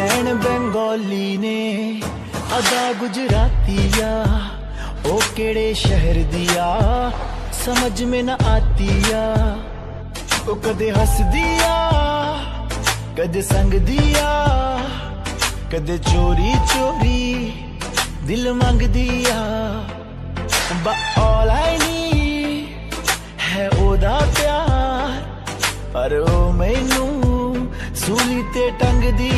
नैन बंगाली ने अदा गुजरातिया ओ केड़े शहर दिया समझ में न आतिया ओ कदे हस दिया कदे संग दिया कदे चोरी चोरी दिल मंग दिया But all I need है ओदा प्यार पर ओ मैनू सूली ते टंग दी